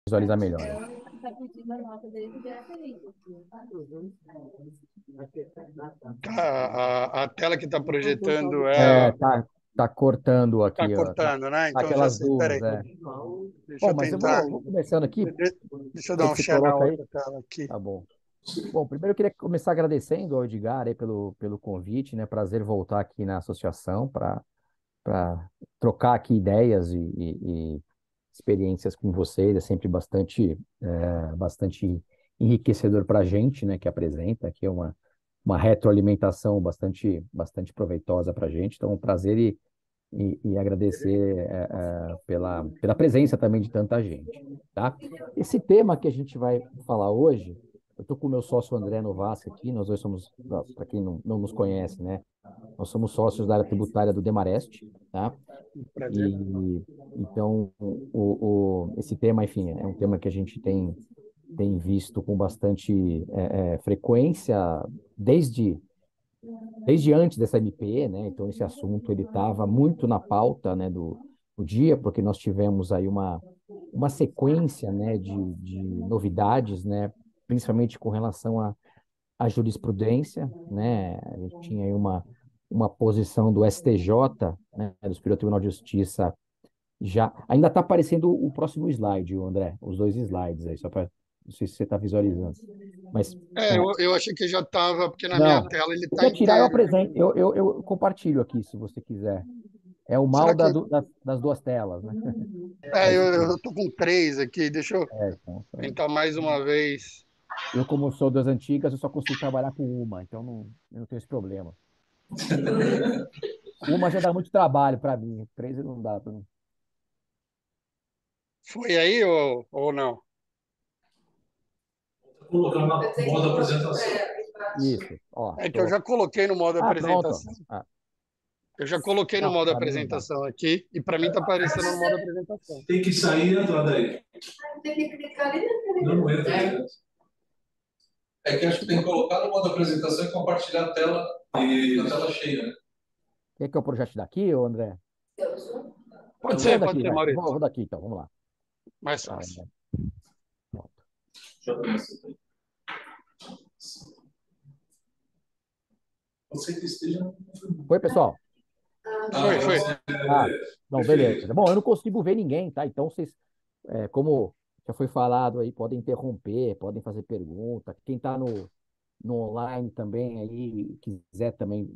visualizar melhor aí. A tela que está projetando É, tá cortando tá aqui, ó. cortando, né? Tá Então já aquelas sei. duas, Peraí, é. deixa Bom, eu mas eu tentar. vou começando aqui. Deixa eu dar Aí um você share na coloca aí. outra tela aqui. Tá bom. Bom, primeiro eu queria começar agradecendo ao Edgar aí pelo convite, né? Prazer voltar aqui na associação para trocar aqui ideias e experiências com vocês. É sempre bastante enriquecedor para a gente, né? Que apresenta aqui é uma retroalimentação bastante proveitosa para a gente. Então, um prazer e agradecer pela presença também de tanta gente, tá? Esse tema que a gente vai falar hoje, eu estou com o meu sócio André Novasca aqui, nós dois somos, para quem não nos conhece, né? Nós somos sócios da área tributária do Demarest, tá? Prazer. E então esse tema, enfim, é um tema que a gente tem visto com bastante frequência desde desde antes dessa MP, né? Então esse assunto ele estava muito na pauta, né, do dia, porque nós tivemos aí uma sequência, né, de novidades, né, principalmente com relação à jurisprudência, né? A gente tinha aí uma posição do STJ, né, do Superior Tribunal de Justiça, já ainda está aparecendo o próximo slide, André, os dois slides aí, só para não sei se você está visualizando, mas Eu achei que já estava, porque na minha não. tela ele Se está quer tirar, eu inteiro. apresento. Eu compartilho aqui, se você quiser. É o mal Será que. das duas telas, né? Mas, Eu enfim, estou com três aqui, deixa eu então, tentar mais uma vez. eu, como sou das antigas, eu só consigo trabalhar com uma, então eu não tenho esse problema. Uma já dá muito trabalho para mim, três não dá para mim. Foi aí ou não? Colocando na modo apresentação. Isso, ó, É que eu já coloquei no modo Ah, pronto. apresentação. Ah, Eu já coloquei no não, modo para mim não dá. apresentação aqui e para mim está aparecendo no modo apresentação. Tem que sair e entrar daí. Tem que clicar ali. Não, não entra. É que acho que tem que colocar no modo apresentação e compartilhar a tela e a tela cheia, né? Quer que eu projete daqui, ô André? Vamos Pode daqui, ser, vai. Maurício. Vou daqui, então, vamos lá. Mais Tá, fácil. pronto. Já começa. Você que esteja. Foi, pessoal? Foi. Ah, não, beleza. Bom, eu não consigo ver ninguém, tá? Então, vocês, como já foi falado aí, podem interromper, podem fazer pergunta. Quem está no online também aí, quiser também,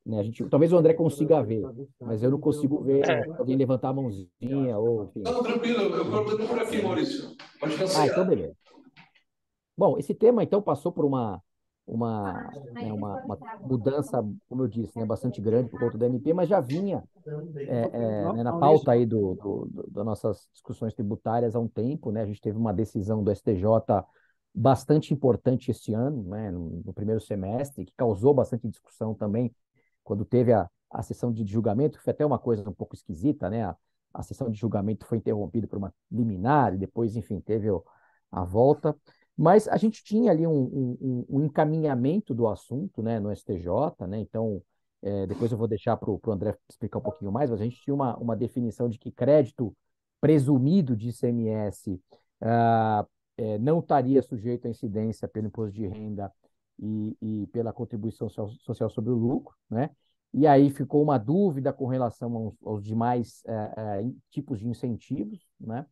né, talvez o André consiga ver, mas eu não consigo ver É, alguém levantar a mãozinha ou, enfim. Não, tranquilo, eu coordeno por aqui, Maurício. Pode Ah, então cancelar. beleza. Bom, esse tema, então, passou por uma mudança, como eu disse, né, bastante grande por conta do MP, mas já vinha né, na pauta aí das nossas discussões tributárias há um tempo, né? A gente teve uma decisão do STJ bastante importante esse ano, né, no primeiro semestre, que causou bastante discussão também quando teve a sessão de julgamento, que foi até uma coisa um pouco esquisita, né? A sessão de julgamento foi interrompida por uma liminar e depois, enfim, teve a volta. Mas a gente tinha ali um encaminhamento do assunto, né, no STJ, né? Então, depois eu vou deixar para o André explicar um pouquinho mais, mas a gente tinha uma definição de que crédito presumido de ICMS não estaria sujeito à incidência pelo imposto de renda e pela contribuição social sobre o lucro, né? E aí ficou uma dúvida com relação aos demais tipos de incentivos, né?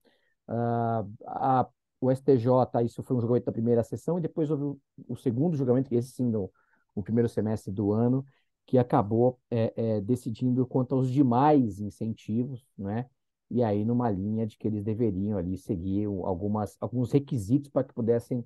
O STJ, isso foi um julgamento da primeira sessão, e depois houve o segundo julgamento, que esse sim, no primeiro semestre do ano, que acabou decidindo quanto aos demais incentivos, né? E aí numa linha de que eles deveriam ali seguir alguns requisitos para que pudessem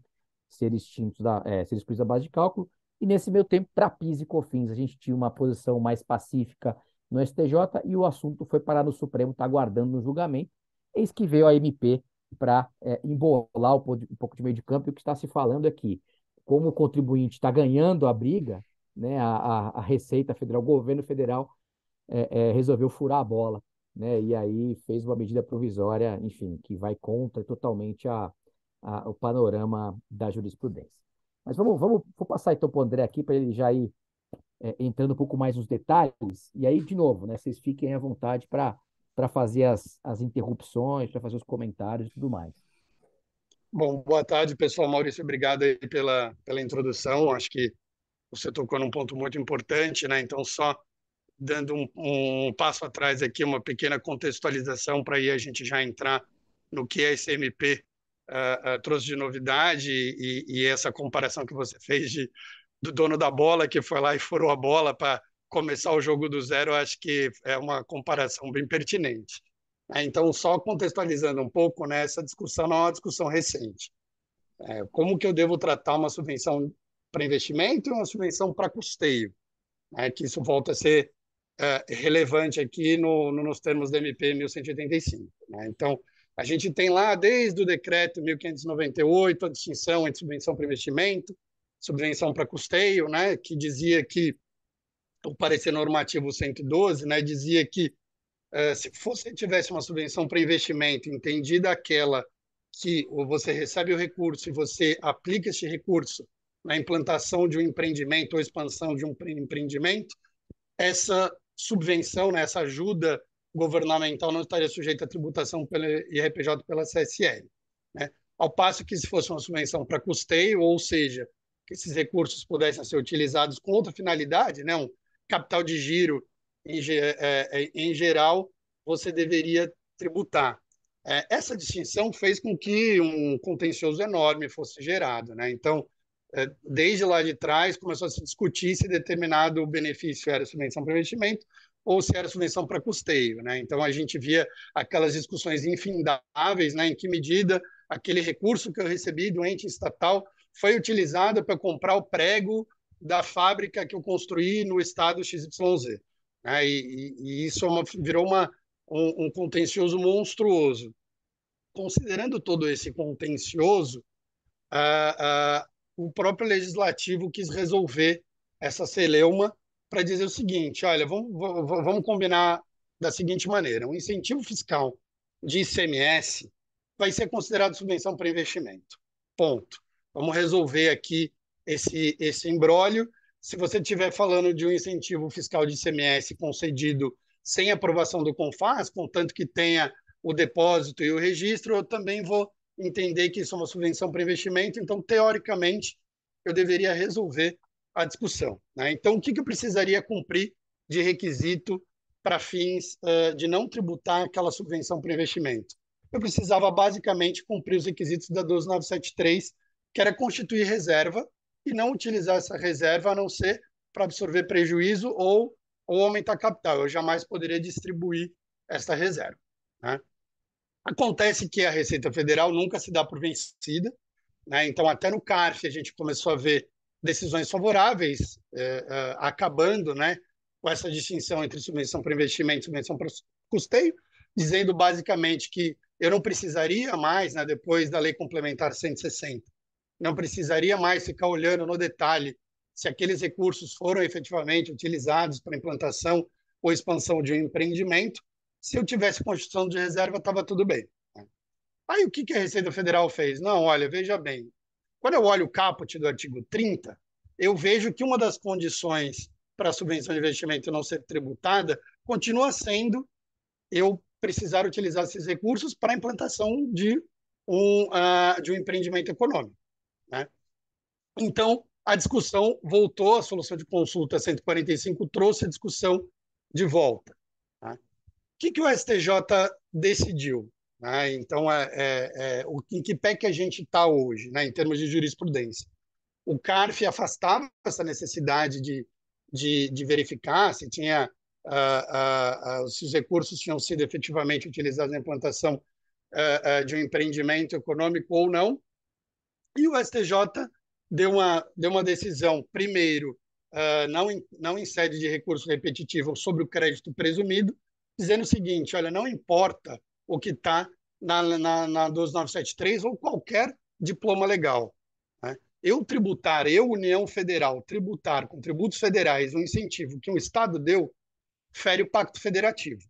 ser ser excluídos da base de cálculo. E nesse meio tempo, para PIS e COFINS, a gente tinha uma posição mais pacífica no STJ e o assunto foi parar no Supremo, está aguardando no julgamento. Eis que veio a MP para embolar um pouco de meio de campo, e o que está se falando é que, como o contribuinte está ganhando a briga, né, a Receita Federal, o governo federal, resolveu furar a bola, né, e aí fez uma medida provisória, enfim, que vai contra totalmente o panorama da jurisprudência. Mas vou passar então para o André aqui, para ele já ir entrando um pouco mais nos detalhes, e aí, de novo, né, vocês fiquem à vontade para fazer as interrupções, para fazer os comentários e tudo mais. Bom, boa tarde, pessoal. Maurício, obrigado aí pela introdução. Acho que você tocou num ponto muito importante, né? Então, só dando um passo atrás aqui, uma pequena contextualização para aí a gente já entrar no que a SMP trouxe de novidade e essa comparação que você fez do dono da bola que foi lá e furou a bola para começar o jogo do zero, acho que é uma comparação bem pertinente. Então, só contextualizando um pouco, né, essa discussão não é uma discussão recente. Como que eu devo tratar uma subvenção para investimento e uma subvenção para custeio? Que isso volta a ser relevante aqui nos termos da MP 1185. Né? Então, a gente tem lá, desde o decreto 1598, a distinção entre subvenção para investimento, subvenção para custeio, né? Que dizia que, o parecer normativo 112, né? Dizia que se você tivesse uma subvenção para investimento, entendida aquela que você recebe o recurso e você aplica esse recurso na implantação de um empreendimento ou expansão de um empreendimento, essa subvenção, né, essa ajuda governamental não estaria sujeita à tributação pela IRPJ pela CSL. Né? Ao passo que, se fosse uma subvenção para custeio, ou seja, que esses recursos pudessem ser utilizados com outra finalidade, né, um capital de giro em geral, você deveria tributar. Essa distinção fez com que um contencioso enorme fosse gerado. Né? Então, desde lá de trás, começou a se discutir se determinado benefício era subvenção para investimento ou se era subvenção para custeio. Né? Então, a gente via aquelas discussões infindáveis, né? Em que medida aquele recurso que eu recebi do ente estatal foi utilizado para comprar o prego da fábrica que eu construí no estado XYZ. Né? E isso virou um contencioso monstruoso. Considerando todo esse contencioso, o próprio legislativo quis resolver essa celeuma para dizer o seguinte: olha, vamos combinar da seguinte maneira: um incentivo fiscal de ICMS vai ser considerado subvenção para investimento. Ponto. Vamos resolver aqui esse imbróglio. Se você estiver falando de um incentivo fiscal de ICMS concedido sem aprovação do CONFAS, contanto que tenha o depósito e o registro, eu também vou entender que isso é uma subvenção para investimento, então, teoricamente, eu deveria resolver a discussão. Né? Então, o que eu precisaria cumprir de requisito para fins de não tributar aquela subvenção para investimento? Eu precisava, basicamente, cumprir os requisitos da 12973, que era constituir reserva e não utilizar essa reserva a não ser para absorver prejuízo ou aumentar capital. Eu jamais poderia distribuir essa reserva. Né? Acontece que a Receita Federal nunca se dá por vencida, né? Então, até no CARF, a gente começou a ver decisões favoráveis, acabando, né, com essa distinção entre subvenção para investimento e subvenção para custeio, dizendo basicamente que eu não precisaria mais, né, depois da Lei Complementar 160, não precisaria mais ficar olhando no detalhe se aqueles recursos foram efetivamente utilizados para implantação ou expansão de um empreendimento. Se eu tivesse constituição de reserva, estava tudo bem. Aí o que a Receita Federal fez? Não, olha, veja bem, quando eu olho o caput do artigo 30, eu vejo que uma das condições para a subvenção de investimento não ser tributada continua sendo eu precisar utilizar esses recursos para a implantação de um empreendimento econômico. Né? Então, a discussão voltou, a solução de consulta 145 trouxe a discussão de volta. Né? O que o STJ decidiu? Né? Então, em que pé que a gente está hoje, né, em termos de jurisprudência? O CARF afastava essa necessidade de verificar se tinha se os recursos tinham sido efetivamente utilizados na implantação de um empreendimento econômico ou não. E o STJ deu uma decisão, primeiro, não em sede de recurso repetitivo sobre o crédito presumido, dizendo o seguinte: olha, não importa o que está na 12973 ou qualquer diploma legal. Né? Eu, União Federal, tributar com tributos federais um incentivo que um Estado deu, fere o Pacto Federativo.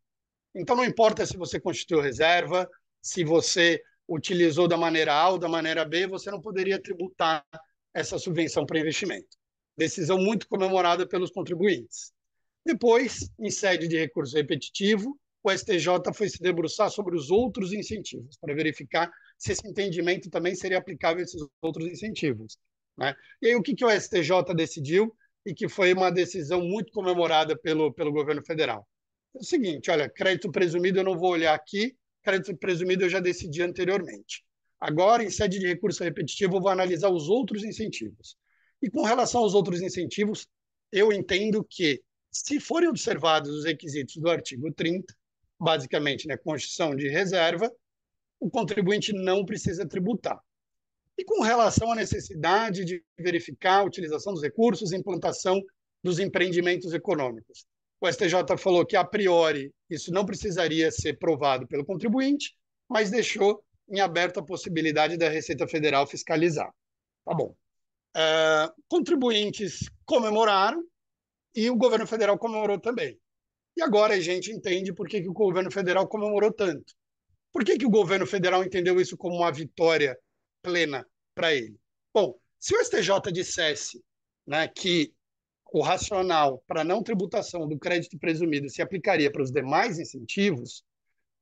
Então, não importa se você constituiu reserva, se você utilizou da maneira A ou da maneira B, você não poderia tributar essa subvenção para investimento. Decisão muito comemorada pelos contribuintes. Depois, em sede de recurso repetitivo, o STJ foi se debruçar sobre os outros incentivos, para verificar se esse entendimento também seria aplicável a esses outros incentivos, né? E aí o que o STJ decidiu e que foi uma decisão muito comemorada pelo governo federal? É o seguinte, olha, crédito presumido eu não vou olhar aqui, crédito presumido eu já decidi anteriormente. Agora, em sede de recurso repetitivo, eu vou analisar os outros incentivos. E com relação aos outros incentivos, eu entendo que, se forem observados os requisitos do artigo 30, basicamente, né, constituição de reserva, o contribuinte não precisa tributar. E com relação à necessidade de verificar a utilização dos recursos e implantação dos empreendimentos econômicos, o STJ falou que, a priori, isso não precisaria ser provado pelo contribuinte, mas deixou em aberto a possibilidade da Receita Federal fiscalizar. Tá bom. Contribuintes comemoraram e o governo federal comemorou também. E agora a gente entende por que o governo federal comemorou tanto. Por que o governo federal entendeu isso como uma vitória plena para ele? Bom, se o STJ dissesse, né, que o racional para não tributação do crédito presumido se aplicaria para os demais incentivos,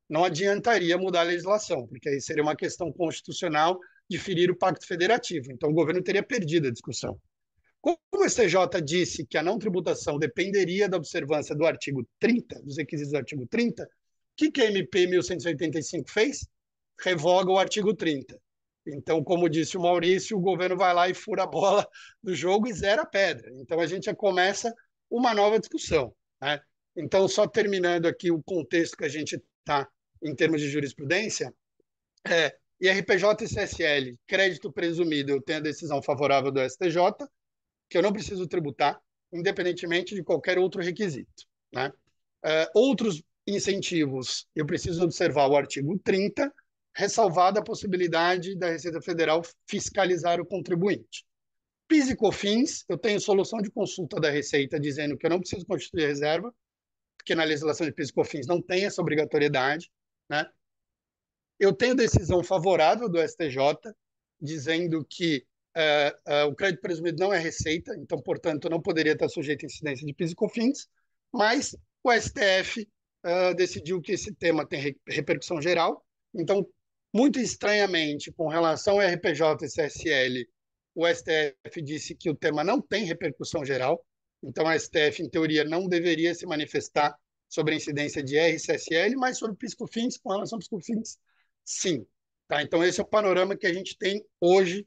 não adiantaria mudar a legislação, porque aí seria uma questão constitucional de ferir o pacto federativo. Então, o governo teria perdido a discussão. Como o STJ disse que a não tributação dependeria da observância do artigo 30, dos requisitos do artigo 30, o que a MP 1185 fez? Revoga o artigo 30. Então, como disse o Maurício, o governo vai lá e fura a bola do jogo e zera a pedra. Então, a gente já começa uma nova discussão, né? Então, só terminando aqui o contexto que a gente está em termos de jurisprudência, IRPJ e CSL, crédito presumido, eu tenho a decisão favorável do STJ, que eu não preciso tributar, independentemente de qualquer outro requisito, né? Outros incentivos, eu preciso observar o artigo 30, ressalvada a possibilidade da Receita Federal fiscalizar o contribuinte. PIS e COFINS, eu tenho solução de consulta da Receita dizendo que eu não preciso constituir reserva, porque na legislação de PIS e COFINS não tem essa obrigatoriedade, né? Eu tenho decisão favorável do STJ, dizendo que o crédito presumido não é receita, então, portanto, não poderia estar sujeito à incidência de PIS e COFINS, mas o STF decidiu que esse tema tem repercussão geral. Então, muito estranhamente, com relação ao RPJ e CSL, o STF disse que o tema não tem repercussão geral, então a STF, em teoria, não deveria se manifestar sobre a incidência de R e CSL, mas sobre PIS e COFINS, com relação ao PIS e COFINS, sim. Tá? Então, esse é o panorama que a gente tem hoje,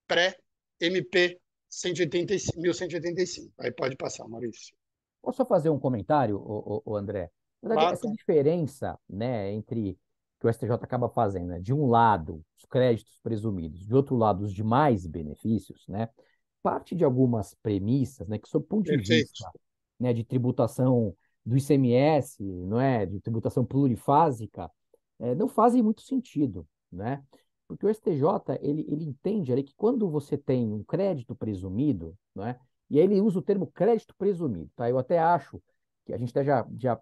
pré-MP 1185. Aí pode passar, Maurício. Posso só fazer um comentário, André? Na verdade, essa Claro. diferença, né, entre que o STJ acaba fazendo, né, de um lado, os créditos presumidos, de outro lado, os demais benefícios, né, parte de algumas premissas, né, que, sob o ponto de Perfeito. vista, né, de tributação do ICMS, não é, de tributação plurifásica, não fazem muito sentido, né? Porque o STJ, ele entende ali que quando você tem um crédito presumido, não é? E aí ele usa o termo crédito presumido, tá? Eu até acho que a gente até já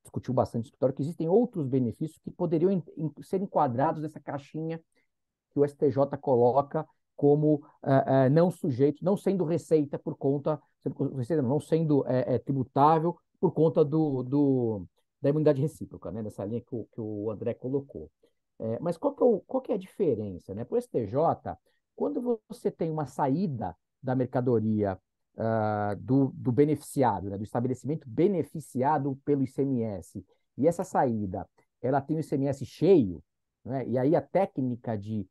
discutiu bastante no escritório que existem outros benefícios que poderiam ser enquadrados nessa caixinha que o STJ coloca como não sujeitos, não sendo receita por conta, não sendo tributável por conta da imunidade recíproca, né? Nessa linha que o André colocou. Mas qual que é a diferença, né? Para o STJ, quando você tem uma saída da mercadoria do beneficiado, né, do estabelecimento beneficiado pelo ICMS, e essa saída ela tem o ICMS cheio, né, e aí a técnica de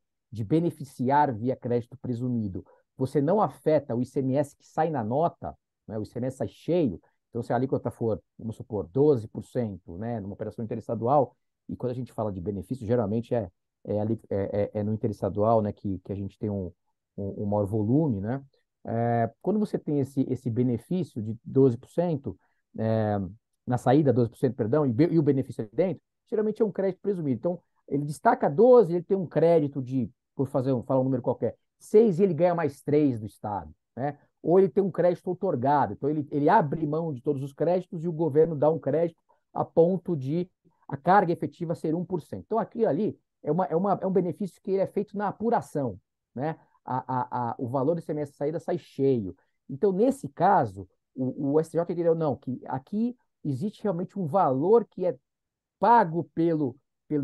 beneficiar via crédito presumido, você não afeta o ICMS que sai na nota, né, o ICMS sai cheio, então se a alíquota for, vamos supor, 12%, né, numa operação interestadual, e quando a gente fala de benefício, geralmente é no interestadual, né, que a gente tem um maior volume, né? Quando você tem esse benefício de 12%, na saída 12%, perdão, e o benefício ali dentro, geralmente é um crédito presumido. Então, ele destaca 12, ele tem um crédito por falar um número qualquer, 6 e ele ganha mais 3 do Estado, né? Ou ele tem um crédito outorgado, então ele abre mão de todos os créditos e o governo dá um crédito a ponto de a carga efetiva ser 1%. Então, aquilo ali é um benefício que ele é feito na apuração, né? O valor do ICMS de saída sai cheio. Então, nesse caso, o STJ entendeu, não, que aqui existe realmente um valor que é pago pelo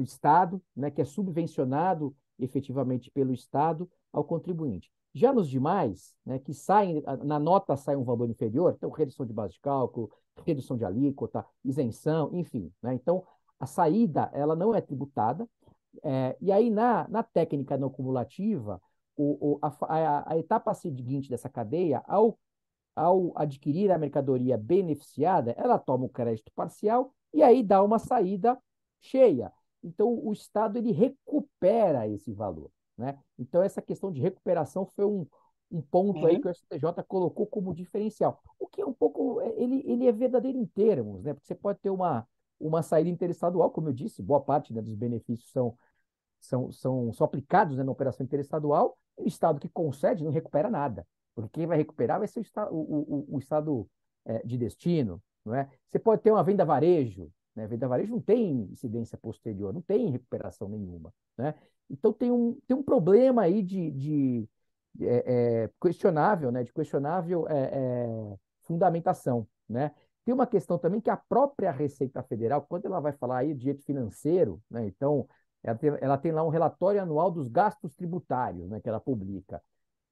Estado, né, que é subvencionado efetivamente pelo Estado ao contribuinte. Já nos demais, né, que saem, na nota sai um valor inferior, então redução de base de cálculo, redução de alíquota, isenção, enfim. Né? Então, a saída ela não é tributada, e aí na técnica não cumulativa, a etapa seguinte dessa cadeia, ao adquirir a mercadoria beneficiada, ela toma o crédito parcial e aí dá uma saída cheia. Então, o Estado ele recupera esse valor. Né? Então, essa questão de recuperação foi um ponto aí que o STJ colocou como diferencial. O que é um pouco, ele é verdadeiro em termos, né? Porque você pode ter uma saída interestadual, como eu disse, boa parte, né, dos benefícios são aplicados, né, na operação interestadual, e o Estado que concede não recupera nada, porque quem vai recuperar vai ser o Estado de destino. Não é? Você pode ter uma venda varejo, né? Venda varejo não tem incidência posterior, não tem recuperação nenhuma. Né? Então tem um problema aí de questionável, né? De questionável fundamentação. Né? Tem uma questão também que a própria Receita Federal, quando ela vai falar aí de direito financeiro, né? Então ela tem lá um relatório anual dos gastos tributários, né, que ela publica.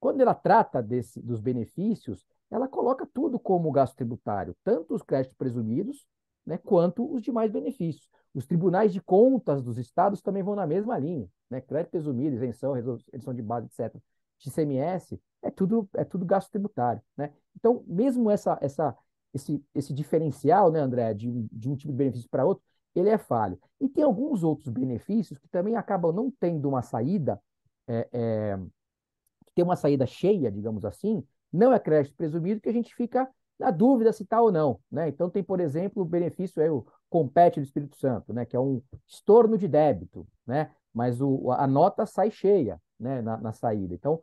Quando ela trata dos benefícios, ela coloca tudo como gasto tributário, tanto os créditos presumidos, né, quanto os demais benefícios. Os tribunais de contas dos estados também vão na mesma linha. Né? Crédito presumido, isenção, redução de base, etc. De ICMS, é tudo gasto tributário. Né? Então, mesmo esse diferencial, né, André, de um tipo de benefício para outro, ele é falho. E tem alguns outros benefícios que também acabam não tendo uma saída, que tem uma saída cheia, digamos assim, não é crédito presumido, que a gente fica na dúvida se está ou não. Né? Então tem, por exemplo, o benefício, o Compete do Espírito Santo, né, que é um estorno de débito, né, mas a nota sai cheia, né, na saída. Então,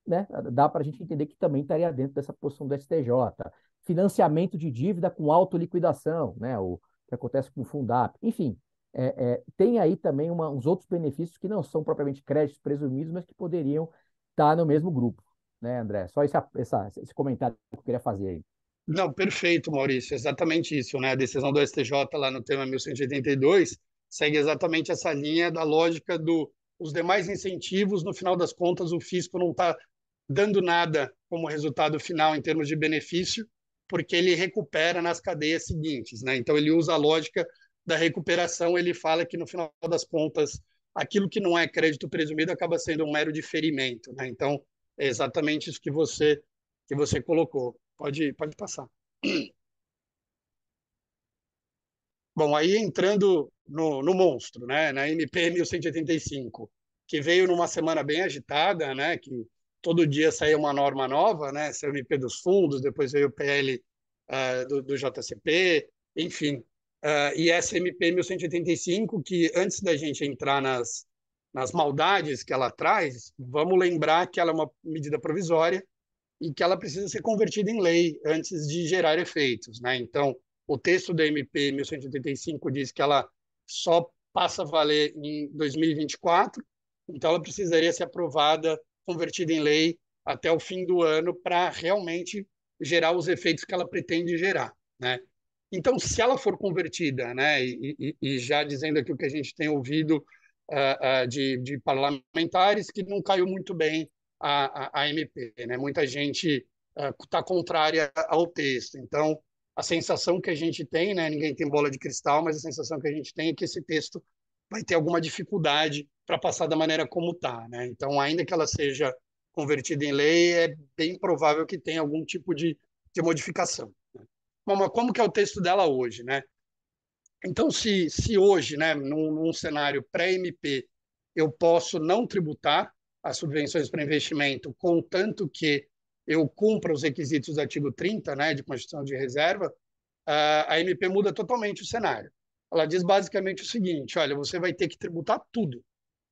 né, dá para a gente entender que também estaria dentro dessa posição do STJ. Financiamento de dívida com autoliquidação, né, o que acontece com o Fundap. Enfim, tem aí também uns outros benefícios que não são propriamente créditos presumidos, mas que poderiam estar no mesmo grupo. Né, André? Só esse comentário que eu queria fazer aí. Não, perfeito, Maurício. Exatamente isso, né? A decisão do STJ lá no tema 1182 segue exatamente essa linha da lógica os demais incentivos, no final das contas, o fisco não está dando nada como resultado final em termos de benefício, porque ele recupera nas cadeias seguintes, né? Então, ele usa a lógica da recuperação, ele fala que, no final das contas, aquilo que não é crédito presumido acaba sendo um mero diferimento, né? Então, é exatamente isso que você colocou. Pode passar. Bom, aí entrando no monstro, né, na MP 1185, que veio numa semana bem agitada, né, que todo dia saía uma norma nova, né, saiu o MP dos fundos, depois veio o PL do JCP, enfim. E essa MP 1185, que antes da gente entrar nas maldades que ela traz, vamos lembrar que ela é uma medida provisória e que ela precisa ser convertida em lei antes de gerar efeitos. Né? Então, o texto da MP 1185 diz que ela só passa a valer em 2024, então ela precisaria ser aprovada, convertida em lei até o fim do ano para realmente gerar os efeitos que ela pretende gerar. Né? Então, se ela for convertida, né, e já dizendo aqui o que a gente tem ouvido de parlamentares, que não caiu muito bem a MP, né? Muita gente está contrária ao texto. Então, a sensação que a gente tem, né? Ninguém tem bola de cristal, mas a sensação que a gente tem é que esse texto vai ter alguma dificuldade para passar da maneira como está, né? Então, ainda que ela seja convertida em lei, é bem provável que tenha algum tipo de modificação. Né? Bom, mas como que é o texto dela hoje, né? Então, se hoje, né, num cenário pré-MP, eu posso não tributar as subvenções para investimento, contanto que eu cumpra os requisitos do artigo 30, né, de constituição de reserva, a MP muda totalmente o cenário. Ela diz basicamente o seguinte: olha, você vai ter que tributar tudo,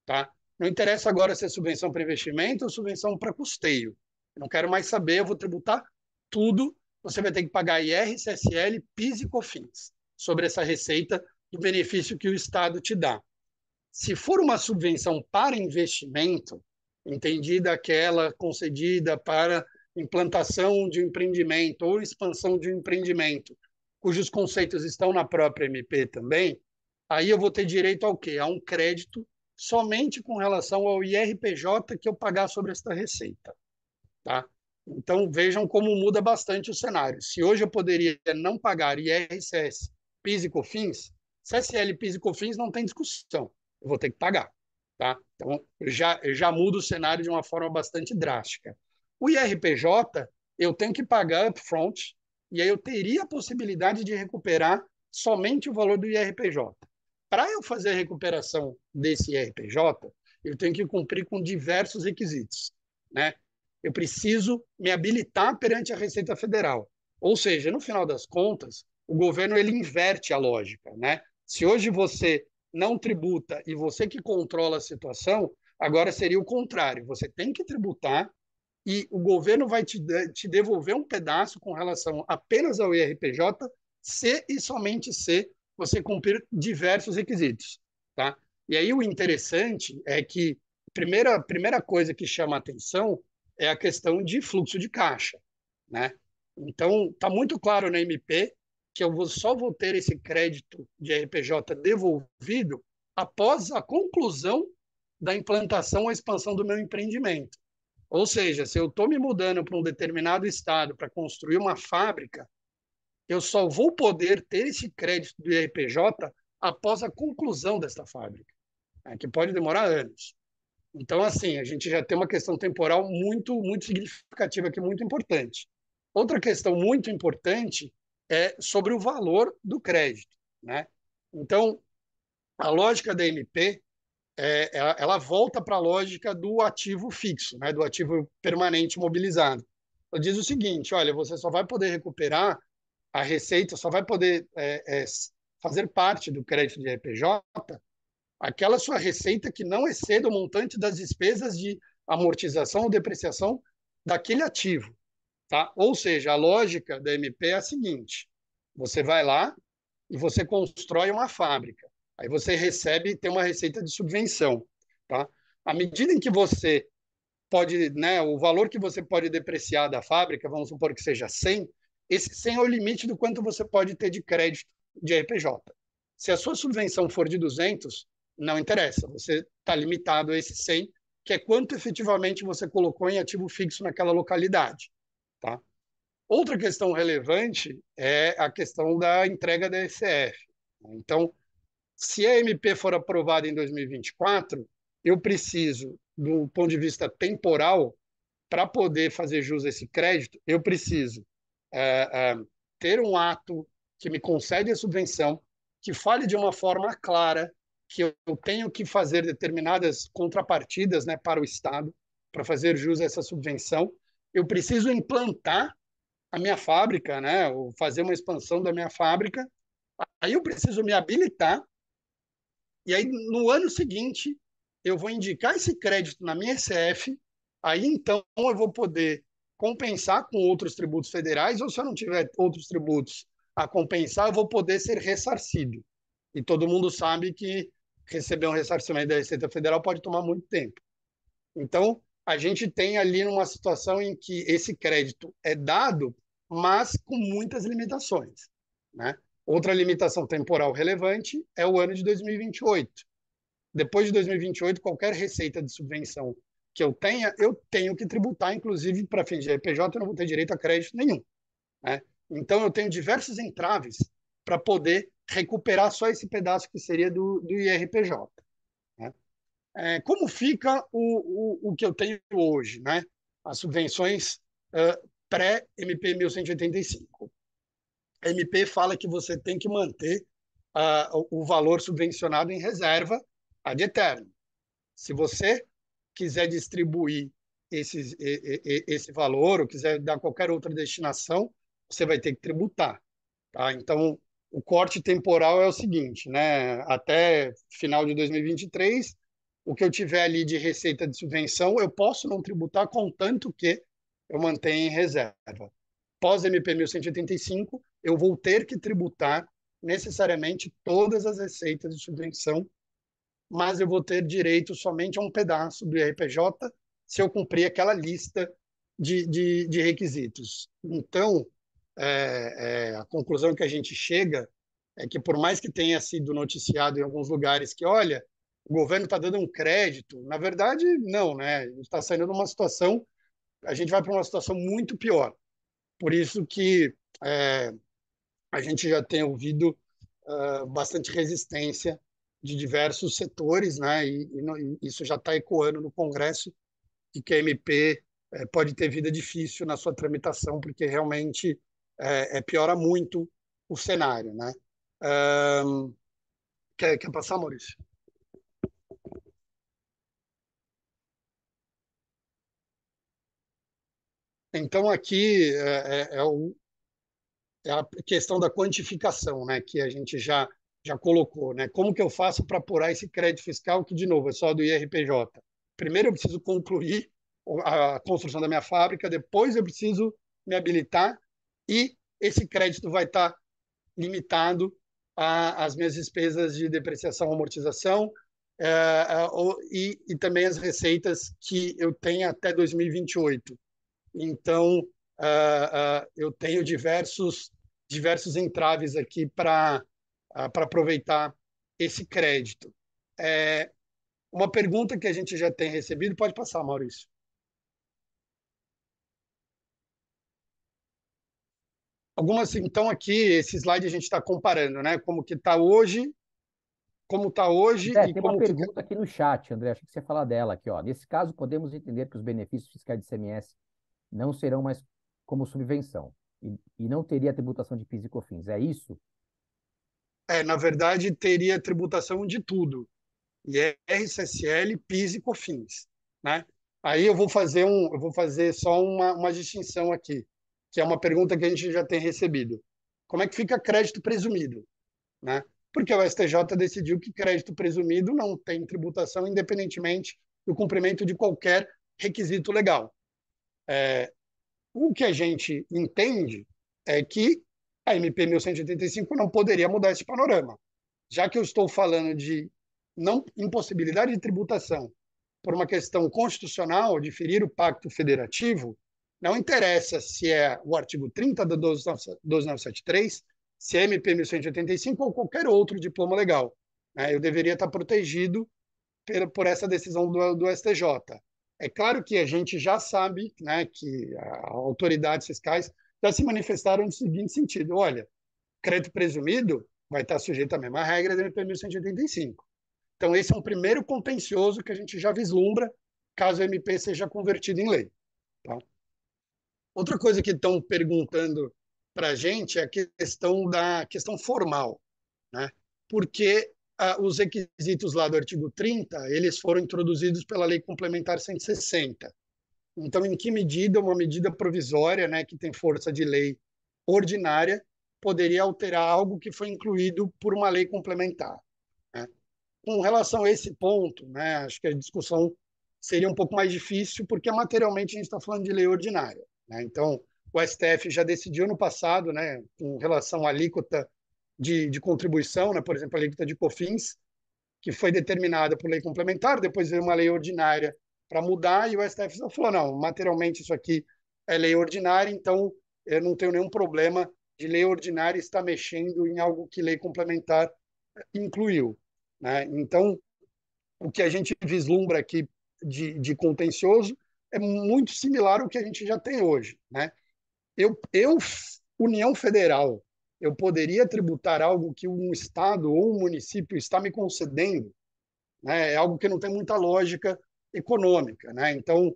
tá? Não interessa agora se é subvenção para investimento ou subvenção para custeio. Eu não quero mais saber, eu vou tributar tudo. Você vai ter que pagar IR, CSL, PIS e COFINS sobre essa receita do benefício que o Estado te dá. Se for uma subvenção para investimento, entendida aquela concedida para implantação de um empreendimento ou expansão de um empreendimento, cujos conceitos estão na própria MP também, aí eu vou ter direito ao quê? A um crédito somente com relação ao IRPJ que eu pagar sobre esta receita, tá? Então, vejam como muda bastante o cenário. Se hoje eu poderia não pagar IRCS, PIS e COFINS, CSL, PIS e COFINS não tem discussão. Eu vou ter que pagar, tá? Então, já muda o cenário de uma forma bastante drástica. O IRPJ, eu tenho que pagar upfront, e aí eu teria a possibilidade de recuperar somente o valor do IRPJ. Para eu fazer a recuperação desse IRPJ, eu tenho que cumprir com diversos requisitos, né? Eu preciso me habilitar perante a Receita Federal. Ou seja, no final das contas, o governo ele inverte a lógica, né? Se hoje você não tributa e você que controla a situação, agora seria o contrário. Você tem que tributar e o governo vai te devolver um pedaço com relação apenas ao IRPJ, se e somente se você cumprir diversos requisitos, tá? E aí o interessante é que a primeira coisa que chama a atenção é a questão de fluxo de caixa, né? Então, está muito claro na MP que só vou ter esse crédito de RPJ devolvido após a conclusão da implantação ou expansão do meu empreendimento. Ou seja, se eu estou me mudando para um determinado estado para construir uma fábrica, eu só vou poder ter esse crédito do IRPJ após a conclusão desta fábrica, né, que pode demorar anos. Então, assim, a gente já tem uma questão temporal muito, muito significativa aqui, muito importante. Outra questão muito importante é sobre o valor do crédito, né? Então, a lógica da MP ela volta para a lógica do ativo fixo, né? Do ativo permanente mobilizado. Ela diz o seguinte: olha, você só vai poder recuperar a receita, só vai poder fazer parte do crédito de RPJ aquela sua receita que não exceda o montante das despesas de amortização ou depreciação daquele ativo, tá? Ou seja, a lógica da MP é a seguinte: você vai lá e você constrói uma fábrica, aí você recebe, tem uma receita de subvenção, tá? À medida em que você pode, né, o valor que você pode depreciar da fábrica, vamos supor que seja 100, esse 100 é o limite do quanto você pode ter de crédito de RPJ. Se a sua subvenção for de 200, não interessa, você está limitado a esse 100, que é quanto efetivamente você colocou em ativo fixo naquela localidade, tá? Outra questão relevante é a questão da entrega da ECF. Então, se a MP for aprovada em 2024, eu preciso, do ponto de vista temporal, para poder fazer jus a esse crédito, eu preciso ter um ato que me concede a subvenção, que fale de uma forma clara que eu tenho que fazer determinadas contrapartidas, né, para o Estado, para fazer jus a essa subvenção. Eu preciso implantar a minha fábrica, né, ou fazer uma expansão da minha fábrica. Aí eu preciso me habilitar, e aí no ano seguinte eu vou indicar esse crédito na minha ECF, aí então eu vou poder compensar com outros tributos federais, ou se eu não tiver outros tributos a compensar, eu vou poder ser ressarcido. E todo mundo sabe que receber um ressarcimento da Receita Federal pode tomar muito tempo. Então, a gente tem ali uma situação em que esse crédito é dado, mas com muitas limitações, né? Outra limitação temporal relevante é o ano de 2028. Depois de 2028, qualquer receita de subvenção que eu tenho que tributar, inclusive para fins de RPJ, eu não vou ter direito a crédito nenhum, né? Então, eu tenho diversos entraves para poder recuperar só esse pedaço que seria do IRPJ, né? Como fica o que eu tenho hoje, né? As subvenções pré-MP 1185. A MP fala que você tem que manter o valor subvencionado em reserva ad eternum. Se você quiser distribuir esse valor ou quiser dar qualquer outra destinação, você vai ter que tributar, tá? Então, o corte temporal é o seguinte, né? Até final de 2023, o que eu tiver ali de receita de subvenção, eu posso não tributar, contanto que eu mantenha em reserva. Pós-MP 1185, eu vou ter que tributar necessariamente todas as receitas de subvenção, mas eu vou ter direito somente a um pedaço do IRPJ se eu cumprir aquela lista de requisitos. Então, a conclusão que a gente chega é que, por mais que tenha sido noticiado em alguns lugares que, olha, o governo está dando um crédito. Na verdade, não, né? A gente está saindo de uma situação, a gente vai para uma situação muito pior. Por isso que a gente já tem ouvido bastante resistência de diversos setores, né? E isso já está ecoando no Congresso, de que a MP pode ter vida difícil na sua tramitação, porque realmente piora muito o cenário, né? Quer passar, Maurício? Então, aqui é a questão da quantificação, né, que a gente já colocou. Né? Como que eu faço para apurar esse crédito fiscal, que, de novo, é só do IRPJ? Primeiro, eu preciso concluir a construção da minha fábrica, depois eu preciso me habilitar e esse crédito vai estar limitado às minhas despesas de depreciação, amortização, e também as receitas que eu tenho até 2028. Então, eu tenho diversos entraves aqui para aproveitar esse crédito. Uma pergunta que a gente já tem recebido, pode passar, Maurício. Algumas, então, aqui, esse slide a gente está comparando, né? Como está hoje e Tem uma como fica. pergunta aqui no chat, André, acho que você ia falar dela aqui, ó. Nesse caso, podemos entender que os benefícios fiscais de ICMS não serão mais como subvenção e não teria tributação de PIS e COFINS. É isso? Na verdade, teria tributação de tudo. IR, CSL, PIS e COFINS, né? Aí eu vou fazer só uma distinção aqui, que é uma pergunta que a gente já tem recebido. Como é que fica crédito presumido, né? Porque o STJ decidiu que crédito presumido não tem tributação independentemente do cumprimento de qualquer requisito legal. O que a gente entende é que a MP 1185 não poderia mudar esse panorama. Já que eu estou falando de não impossibilidade de tributação por uma questão constitucional de ferir o pacto federativo, não interessa se é o artigo 30 da 12973, se é MP 1185 ou qualquer outro diploma legal. Eu deveria estar protegido por essa decisão do STJ. É claro que a gente já sabe, né, que as autoridades fiscais já se manifestaram no seguinte sentido: olha, crédito presumido vai estar sujeito à mesma regra do MP 1185. Então, esse é um primeiro contencioso que a gente já vislumbra caso o MP seja convertido em lei. Tá? Outra coisa que estão perguntando para a gente é a questão formal, né? Porque os requisitos lá do artigo 30, eles foram introduzidos pela Lei Complementar 160. Então, em que medida uma medida provisória, né, que tem força de lei ordinária, poderia alterar algo que foi incluído por uma lei complementar? Né? Com relação a esse ponto, né, acho que a discussão seria um pouco mais difícil, porque materialmente a gente está falando de lei ordinária. Né? Então, o STF já decidiu no passado, né, com relação à alíquota de contribuição, né, por exemplo, a alíquota de COFINS, que foi determinada por lei complementar, depois veio uma lei ordinária para mudar, e o STF falou, não, materialmente isso aqui é lei ordinária, então eu não tenho nenhum problema de lei ordinária estar mexendo em algo que lei complementar incluiu. Né? Então, o que a gente vislumbra aqui de contencioso é muito similar ao que a gente já tem hoje. Né? Eu, União Federal, eu poderia tributar algo que um Estado ou um município está me concedendo, né? É algo que não tem muita lógica econômica. Né? Então,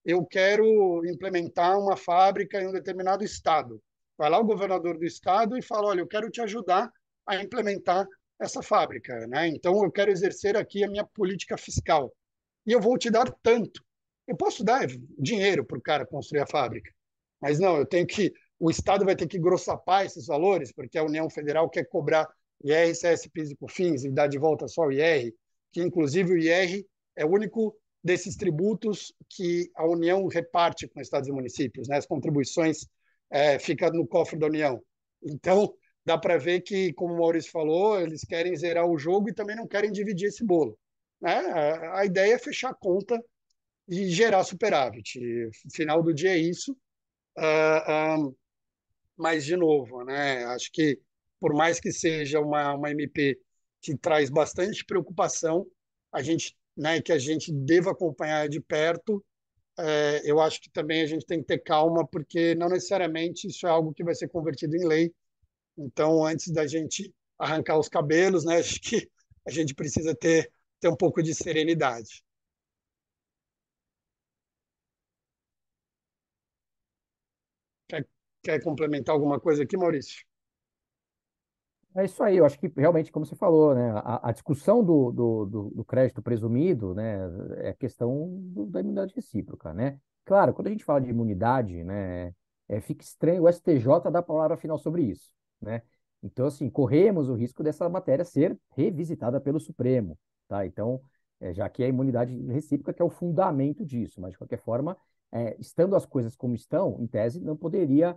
eu quero implementar uma fábrica em um determinado estado. Vai lá o governador do estado e fala, olha, eu quero te ajudar a implementar essa fábrica. Né? Então, eu quero exercer aqui a minha política fiscal. E eu vou te dar tanto. Eu posso dar dinheiro para o cara construir a fábrica, mas não, o Estado vai ter que grossapar esses valores, porque a União Federal quer cobrar IR, CS, PIS e COFINS e dar de volta só o IR, que inclusive o IR é o único desses tributos que a União reparte com estados e municípios, né? As contribuições ficam no cofre da União. Então, dá para ver que, como o Maurício falou, eles querem zerar o jogo e também não querem dividir esse bolo. Né? A ideia é fechar a conta e gerar superávit. No final do dia é isso. Mas, de novo, né? Acho que, por mais que seja uma MP que traz bastante preocupação, que a gente deva acompanhar de perto. Eu acho que também a gente tem que ter calma, porque não necessariamente isso é algo que vai ser convertido em lei. Então, antes da gente arrancar os cabelos, né, acho que a gente precisa ter um pouco de serenidade. Quer, quer complementar alguma coisa aqui, Maurício? É isso aí, eu acho que realmente, como você falou, né, a discussão do crédito presumido, né, é questão da imunidade recíproca, né? Claro, quando a gente fala de imunidade, né, fica estranho o STJ dar a palavra final sobre isso, né? Então, assim, corremos o risco dessa matéria ser revisitada pelo Supremo, tá? Então, já que é a imunidade recíproca que é o fundamento disso, mas de qualquer forma, estando as coisas como estão, em tese, não poderia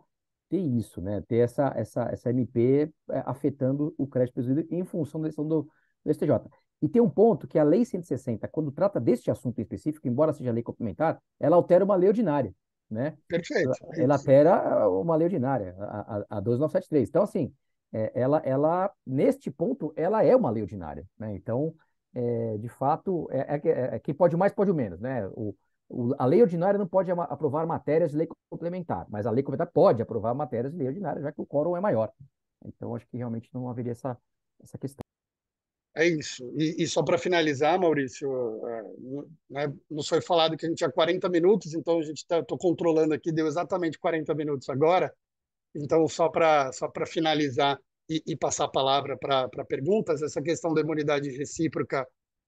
ter isso, né? Ter essa MP afetando o crédito presumido em função da decisão do STJ. E tem um ponto que a Lei 160, quando trata deste assunto em específico, embora seja lei complementar, ela altera uma lei ordinária, né? Ela, Perfeito. É ela isso. altera uma lei ordinária, a 12973. Então, assim, neste ponto, ela é uma lei ordinária, né? Então, de fato, quem pode o mais, pode o menos, né? A lei ordinária não pode aprovar matérias de lei complementar, mas a lei complementar pode aprovar matérias de lei ordinária, já que o quórum é maior. Então, acho que realmente não haveria essa questão. É isso. E só para finalizar, Maurício, né, nos foi falado que a gente tinha 40 minutos, então a gente estou controlando aqui, deu exatamente 40 minutos agora. Então, só para finalizar e passar a palavra para perguntas, essa questão da imunidade recíproca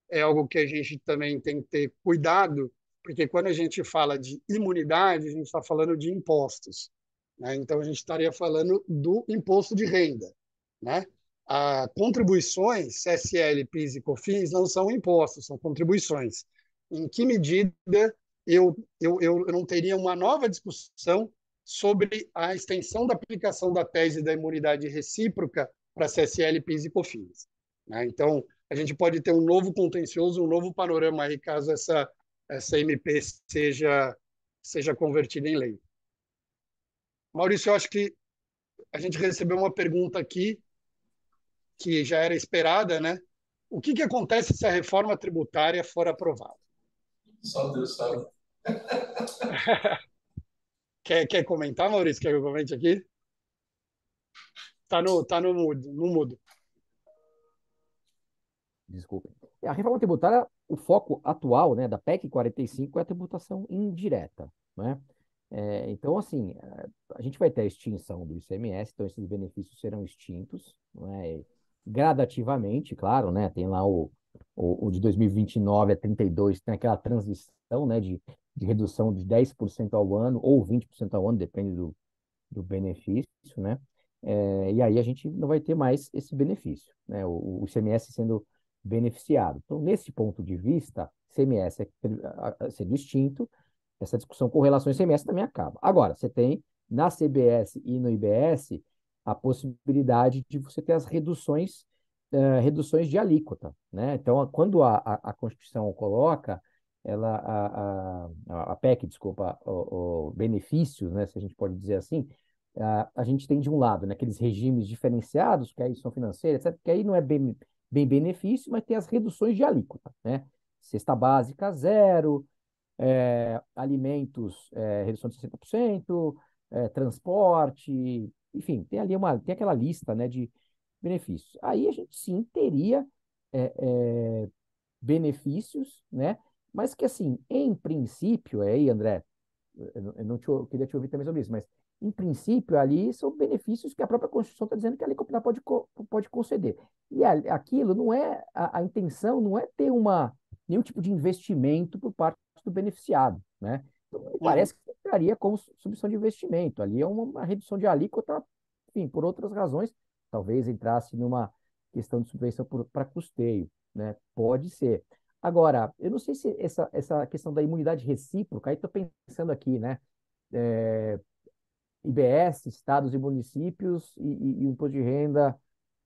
é algo que a gente também tem que ter cuidado, porque quando a gente fala de imunidade, a gente está falando de impostos, né? Então, a gente estaria falando do imposto de renda, né? Contribuições, CSL, PIS e COFINS, não são impostos, são contribuições. Em que medida eu não teria uma nova discussão sobre a extensão da aplicação da tese da imunidade recíproca para CSL, PIS e COFINS, né? Então, a gente pode ter um novo contencioso, um novo panorama aí, caso essa MP seja convertida em lei. Maurício, eu acho que a gente recebeu uma pergunta aqui que já era esperada, né? O que acontece se a reforma tributária for aprovada? Só Deus sabe. Quer comentar, Maurício? Quer que eu comente aqui? Tá no mudo, no mudo. Desculpem. A reforma tributária, o foco atual, né, da PEC 45 é a tributação indireta, né? Então, assim, a gente vai ter a extinção do ICMS, então esses benefícios serão extintos, né, gradativamente, claro, né? Tem lá o de 2029 a 32, tem aquela transição, né, de redução de 10% ao ano ou 20% ao ano, depende do benefício, né? E aí a gente não vai ter mais esse benefício, né? O ICMS sendo beneficiado. Então, nesse ponto de vista, ICMS sendo extinto, essa discussão com relação ao ICMS também acaba. Agora, você tem na CBS e no IBS a possibilidade de você ter as reduções de alíquota, né? Então, quando a Constituição coloca a PEC, desculpa, o benefícios, né, se a gente pode dizer assim, a gente tem de um lado, né, aqueles regimes diferenciados, que aí são financeiros, etc., que aí não é bem benefício, mas tem as reduções de alíquota, né? Cesta básica zero, alimentos, redução de 60%, transporte, enfim, tem aquela lista, né, de benefícios. Aí a gente sim teria é, é, benefícios, né? Mas que assim, em princípio, aí, André, eu queria te ouvir também sobre isso, mas em princípio ali são benefícios que a própria Constituição está dizendo que a lei complementar pode conceder. E aquilo não é, a intenção não é ter nenhum tipo de investimento por parte do beneficiado, né? Então, me Uhum. parece que entraria como substituição de investimento. Ali é uma redução de alíquota, enfim, por outras razões, talvez entrasse numa questão de subvenção para custeio, né? Pode ser. Agora, eu não sei se essa questão da imunidade recíproca, aí estou pensando aqui, né? É, IBS, estados e municípios e o imposto de renda,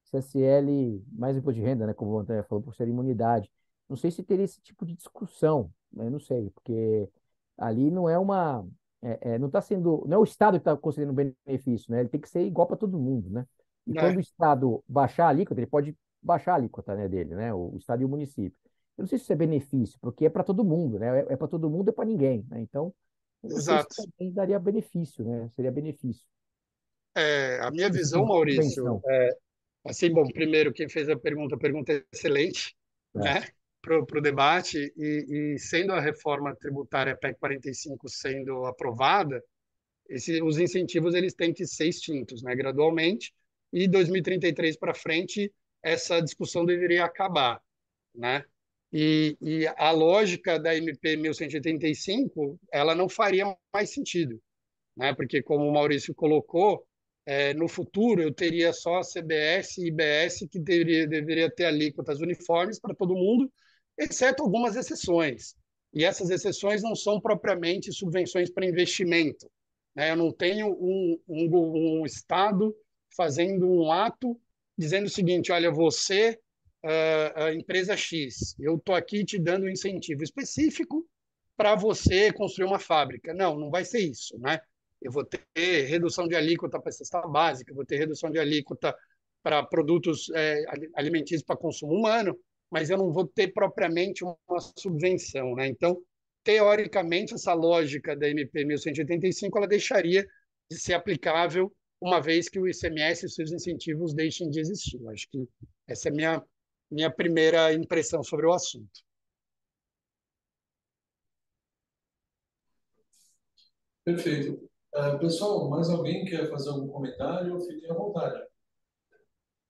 CSL, mais imposto de renda, né? Como o Antônio falou, por ser imunidade. Não sei se teria esse tipo de discussão, né? Não sei, porque ali não é não está sendo, não é o Estado que está concedendo benefício, né? Ele tem que ser igual para todo mundo, né? E quando É, o Estado baixar a alíquota, ele pode baixar a alíquota, né, dele, né? O Estado e o município. Eu não sei se isso é benefício, porque é para todo mundo, né? É para todo mundo, é para ninguém, né? Então, eu não sei se Exato. também daria benefício, né? Seria benefício. A minha Esse visão, tipo de Maurício, subvenção. assim, bom, primeiro, quem fez a pergunta é excelente, É. né, para o debate, e sendo a reforma tributária PEC 45 sendo aprovada, os incentivos eles têm que ser extintos, né, gradualmente, e 2033 para frente, essa discussão deveria acabar, né? E a lógica da MP 1185, ela não faria mais sentido, né? Porque, como o Maurício colocou, no futuro eu teria só a CBS e IBS que deveria ter alíquotas uniformes para todo mundo, exceto algumas exceções. E essas exceções não são propriamente subvenções para investimento, né? Eu não tenho um Estado fazendo um ato dizendo o seguinte: olha, você, a empresa X, eu estou aqui te dando um incentivo específico para você construir uma fábrica. Não, não vai ser isso, né? Eu vou ter redução de alíquota para a cesta básica, vou ter redução de alíquota para produtos alimentícios para consumo humano, mas eu não vou ter propriamente uma subvenção, né? Então, teoricamente, essa lógica da MP 1185 ela deixaria de ser aplicável uma vez que o ICMS e os seus incentivos deixem de existir. Eu acho que essa é a minha primeira impressão sobre o assunto. Perfeito. Pessoal, mais alguém quer fazer algum comentário? Fiquem à vontade.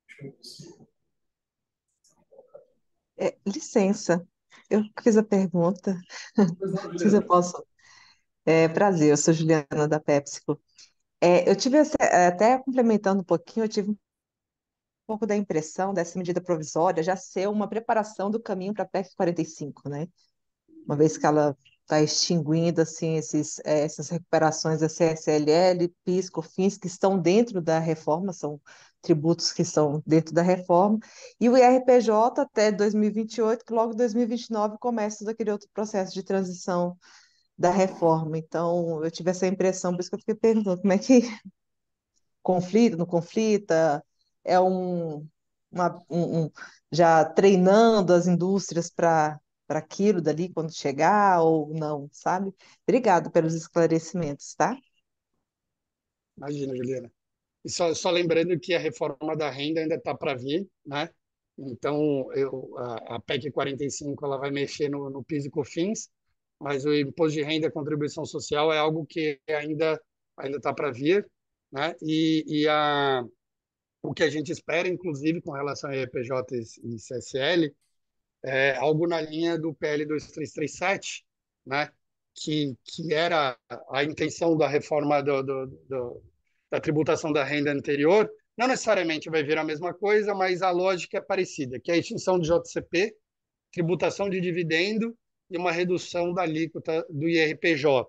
Deixa eu ver se- Licença, eu fiz a pergunta, Pois não, não sei se eu Juliana. posso. Prazer, eu sou Juliana da PepsiCo. Eu tive, até complementando um pouquinho, eu tive um pouco da impressão dessa medida provisória já ser uma preparação do caminho para a PEC 45, né? Uma vez que ela está extinguindo assim, essas recuperações da CSLL, PIS, COFINS, que estão dentro da reforma, são tributos que estão dentro da reforma, e o IRPJ até 2028, que logo em 2029 começa daquele outro processo de transição da reforma. Então, eu tive essa impressão, por isso que eu fiquei perguntando como é que conflita, não conflita, é já treinando as indústrias para aquilo dali quando chegar ou não, sabe? Obrigado pelos esclarecimentos, tá? Imagina, Juliana. E só lembrando que a reforma da renda ainda está para vir, né? Então, a PEC 45 ela vai mexer no PIS e COFINS, mas o imposto de renda e contribuição social é algo que ainda está para vir, né? O que a gente espera, inclusive, com relação a EPJ e CSL, é algo na linha do PL 2337, né? Que era a intenção da reforma da tributação da renda anterior. Não necessariamente vai vir a mesma coisa, mas a lógica é parecida, que é a extinção do JCP, tributação de dividendo e uma redução da alíquota do IRPJ,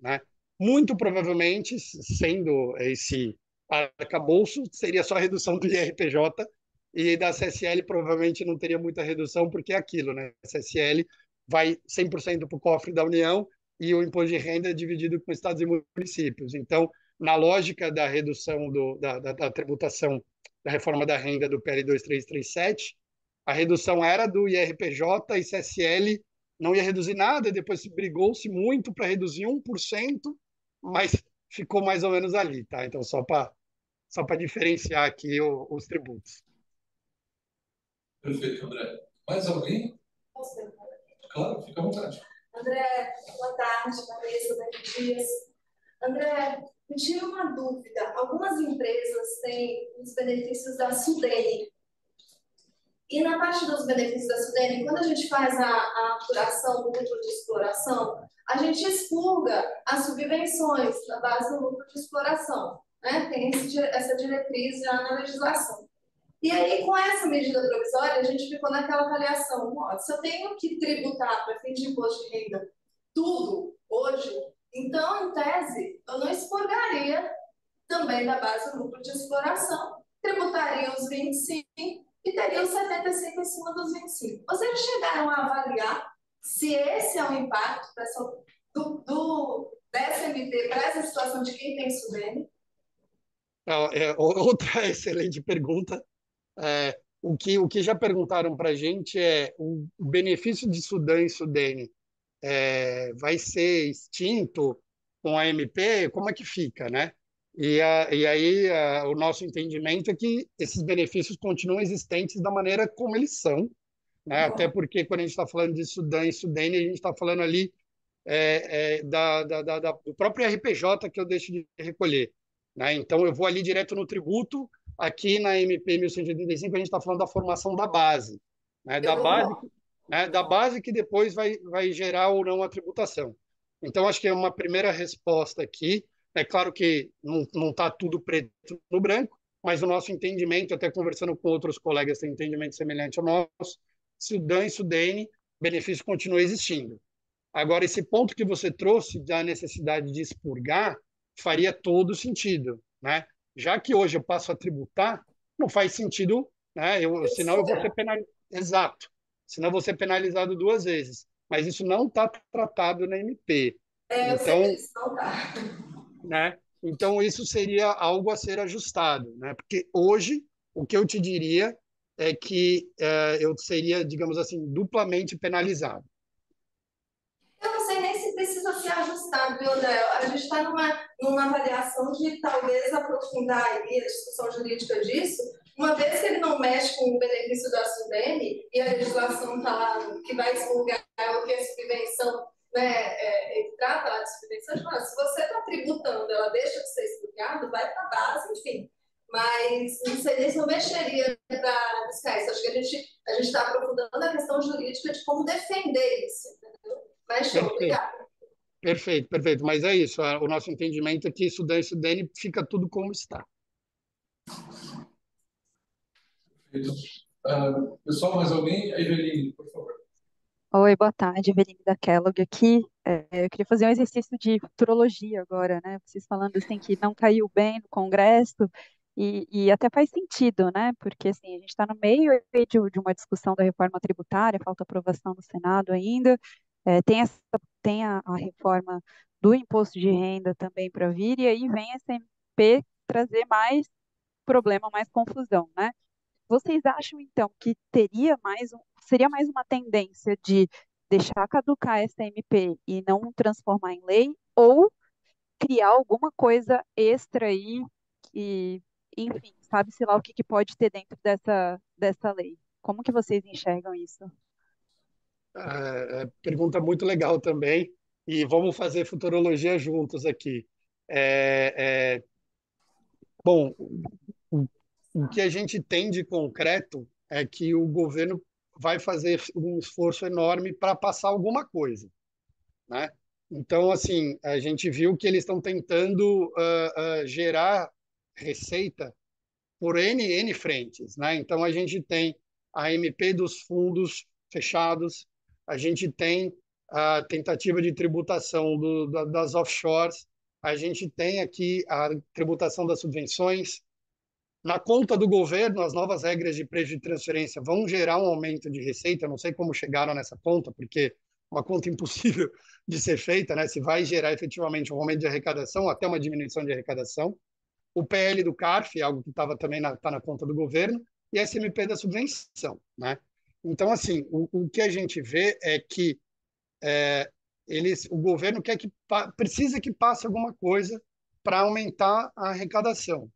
né? Muito provavelmente, sendo esse arcabouço, seria só a redução do IRPJ e da CSL provavelmente não teria muita redução, porque é aquilo, né? A CSL vai 100% para o cofre da União e o imposto de renda é dividido com estados e municípios. Então, na lógica da redução da tributação da reforma da renda do PL 2337, a redução era do IRPJ e CSL não ia reduzir nada, depois brigou-se muito para reduzir 1%, mas ficou mais ou menos ali, tá? Então, só para diferenciar aqui os tributos. Perfeito, André. Mais alguém? Claro, fica à vontade. André, boa tarde, Vanessa, daqui Dias. André, me tira uma dúvida. Algumas empresas têm os benefícios da Sudene. E na parte dos benefícios da Sudene, quando a gente faz a apuração do lucro de exploração, a gente expurga as subvenções na base do lucro de exploração, né? Tem essa diretriz já na legislação. E aí, com essa medida provisória, a gente ficou naquela avaliação: ó, se eu tenho que tributar para fim de imposto de renda tudo hoje, então, em tese, eu não expurgaria também da base do lucro de exploração, tributaria os 25 e teria os 75 em cima dos 25. Vocês chegaram a avaliar se esse é o impacto dessa MP para essa situação de quem tem Sudene? Outra excelente pergunta. O que já perguntaram para a gente é o benefício de Sudã e Sudene vai ser extinto com a MP? Como é que fica, né? E aí o nosso entendimento é que esses benefícios continuam existentes da maneira como eles são, né? Até porque quando a gente está falando de Sudã e Sudene, a gente está falando ali do próprio RPJ que eu deixo de recolher, né? Então, eu vou ali direto no tributo. Aqui na MP 1185, a gente está falando da formação da base, né? Eu concordo. Da base que depois vai gerar ou não a tributação. Então, acho que é uma primeira resposta aqui. É claro que não está tudo preto no branco, mas o nosso entendimento, até conversando com outros colegas, tem entendimento semelhante ao nosso, Sudã e Sudene, benefício continua existindo. Agora, esse ponto que você trouxe da necessidade de expurgar faria todo sentido, né? Já que hoje eu passo a tributar, não faz sentido, né? Senão eu vou ser penalizado. Exato. Senão eu vou ser penalizado duas vezes. Mas isso não está tratado na MP. Eu sei que Então, eles não tá. né? Então, isso seria algo a ser ajustado, né? Porque hoje, o que eu te diria é que eu seria, digamos assim, duplamente penalizado. Eu não sei nem se precisa ser ajustado, viu, André? A gente está numa avaliação de talvez aprofundar aí a discussão jurídica disso, uma vez que ele não mexe com o benefício da Sudene e a legislação está lá que vai expurgar o que é subvenção, né? Ele trata lá de subvenção, fala, se você está tributando, ela deixa de ser expurgada, vai para a base, enfim. Mas não sei nem se eu mexeria para buscar isso. Acho que a gente está aprofundando a questão jurídica de como defender isso, entendeu? Mas show, Perfeito. obrigada. Perfeito, perfeito. Mas é isso. O nosso entendimento é que Sudã e Sudene fica tudo como está. Pessoal, mais alguém? A Eveline, por favor. Oi, boa tarde, Eveline da Kellogg aqui. Eu queria fazer um exercício de futurologia agora, né? Vocês falando assim que não caiu bem no Congresso e até faz sentido, né? Porque assim, a gente está no meio aí de uma discussão da reforma tributária, falta aprovação no Senado ainda. Tem a reforma do imposto de renda também para vir, e aí vem essa MP trazer mais problema, mais confusão, né? Vocês acham, então, que seria mais uma tendência de deixar caducar essa MP e não transformar em lei, ou criar alguma coisa extra aí que, enfim, sabe-se lá o que pode ter dentro dessa lei? Como que vocês enxergam isso? Pergunta muito legal também. E vamos fazer futurologia juntos aqui. É, é, bom, o, o que a gente tem de concreto é que o governo vai fazer um esforço enorme para passar alguma coisa, né? Então, assim, a gente viu que eles estão tentando gerar receita por N frentes, né? Então, a gente tem a MP dos fundos fechados, a gente tem a tentativa de tributação das offshores, a gente tem aqui a tributação das subvenções. Na conta do governo, as novas regras de preço de transferência vão gerar um aumento de receita. Eu não sei como chegaram nessa conta, porque é uma conta impossível de ser feita, né? Se vai gerar efetivamente um aumento de arrecadação, até uma diminuição de arrecadação. O PL do CARF, algo que estava também tá na conta do governo, e a SMP da subvenção, né? Então, assim, o que a gente vê é que o governo precisa que passe alguma coisa para aumentar a arrecadação.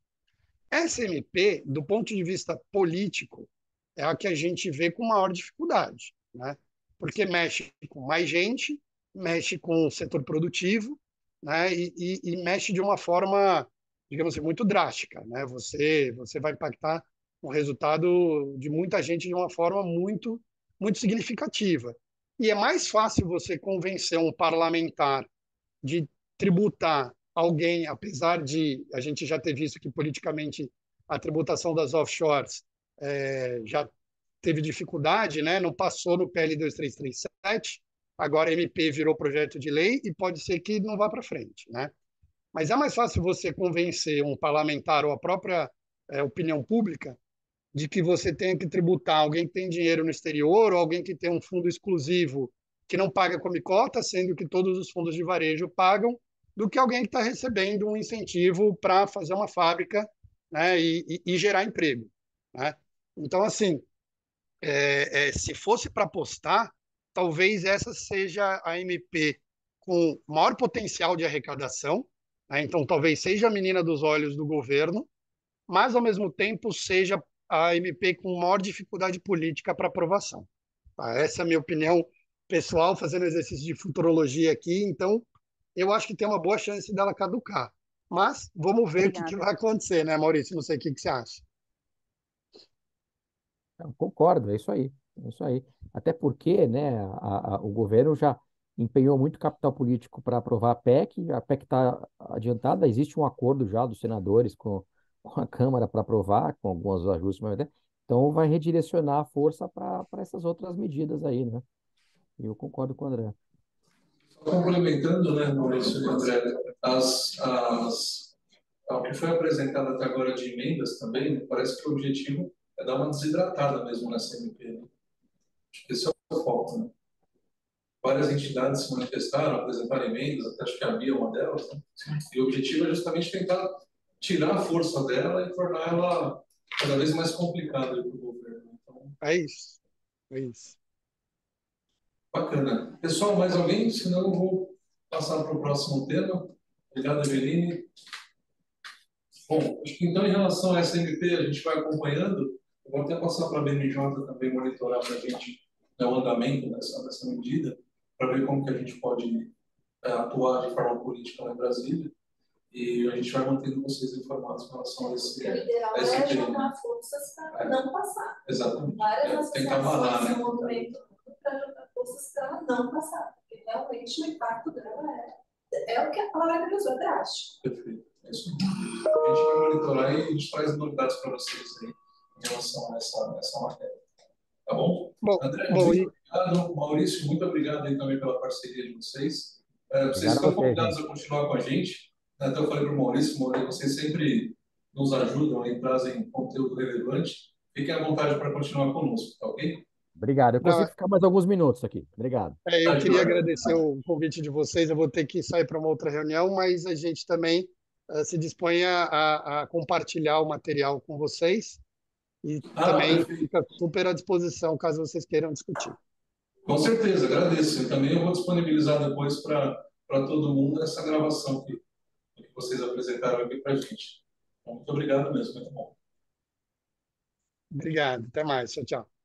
Essa MP, do ponto de vista político, é a que a gente vê com maior dificuldade, né? Porque mexe com mais gente, mexe com o setor produtivo, né? E mexe de uma forma, digamos assim, muito drástica, né? Você vai impactar o resultado de muita gente de uma forma muito significativa. E é mais fácil você convencer um parlamentar de tributar alguém, apesar de a gente já ter visto que politicamente a tributação das offshores já teve dificuldade, né? Não passou no PL 2337, agora a MP virou projeto de lei e pode ser que não vá para frente, né? Mas é mais fácil você convencer um parlamentar ou a própria opinião pública de que você tenha que tributar alguém que tem dinheiro no exterior ou alguém que tem um fundo exclusivo que não paga comicota, sendo que todos os fundos de varejo pagam, do que alguém que está recebendo um incentivo para fazer uma fábrica, né, e gerar emprego, né? Então, assim, se fosse para apostar, talvez essa seja a MP com maior potencial de arrecadação, né? Então, talvez seja a menina dos olhos do governo, mas, ao mesmo tempo, seja a MP com maior dificuldade política para aprovação. Tá? Essa é a minha opinião pessoal, fazendo exercício de futurologia aqui. Então, eu acho que tem uma boa chance dela caducar. Mas vamos ver o que Obrigada. vai acontecer, né, Maurício? Não sei o que você acha. Eu concordo, é isso aí. É isso aí. Até porque, né, o governo já empenhou muito capital político para aprovar a PEC está adiantada, existe um acordo já dos senadores com a Câmara para aprovar, com alguns ajustes, mas, né, então vai redirecionar a força para essas outras medidas aí, né? Eu concordo com o André. Complementando, né, Maurício e André, o que foi apresentado até agora de emendas também, né, parece que o objetivo é dar uma desidratada mesmo nessa MP. Né? Acho que esse é o foco. Né? Várias entidades se manifestaram, apresentaram emendas, até acho que a Bia é uma delas. Né? E o objetivo é justamente tentar tirar a força dela e tornar ela cada vez mais complicada para o governo. Então, É isso. É isso. bacana. Pessoal, mais alguém? Senão eu vou passar para o próximo tema. Obrigado, Eveline. Bom, acho que então, em relação a essa MP, a gente vai acompanhando. Eu vou até passar para a BNJ também monitorar para a gente, né, o andamento dessa medida, para ver como que a gente pode atuar de forma política lá em Brasília. E a gente vai mantendo vocês informados em relação a esse O ideal a esse é tema. jogar forças para não passar. Exatamente. Várias Tentar amarrar, associações né? se movimentam para jogar forças para não passar. Porque realmente o impacto dela é o que a palavra usou, é drástico. Perfeito. É isso. A gente vai monitorar e a gente traz novidades para vocês aí em relação a essa matéria. Tá bom? André, Bom, muito obrigado. Maurício, muito obrigado aí também pela parceria de vocês. Vocês Obrigado a estão você, convidados gente. a continuar com a gente. Até eu falei para o Maurício, vocês sempre nos ajudam e trazem conteúdo relevante. Fiquem à vontade para continuar conosco, tá ok? Obrigado. Eu não, consigo ficar mais alguns minutos aqui. Obrigado. eu Tá, queria joia. agradecer o convite de vocês. Eu vou ter que sair para uma outra reunião, mas a gente também se dispõe a compartilhar o material com vocês e também Perfeito. fica super à disposição caso vocês queiram discutir. Com certeza, agradeço. Também eu vou disponibilizar depois para todo mundo essa gravação que vocês apresentaram aqui para a gente. Então, muito obrigado mesmo, muito bom. Obrigado. Até mais. Tchau, tchau.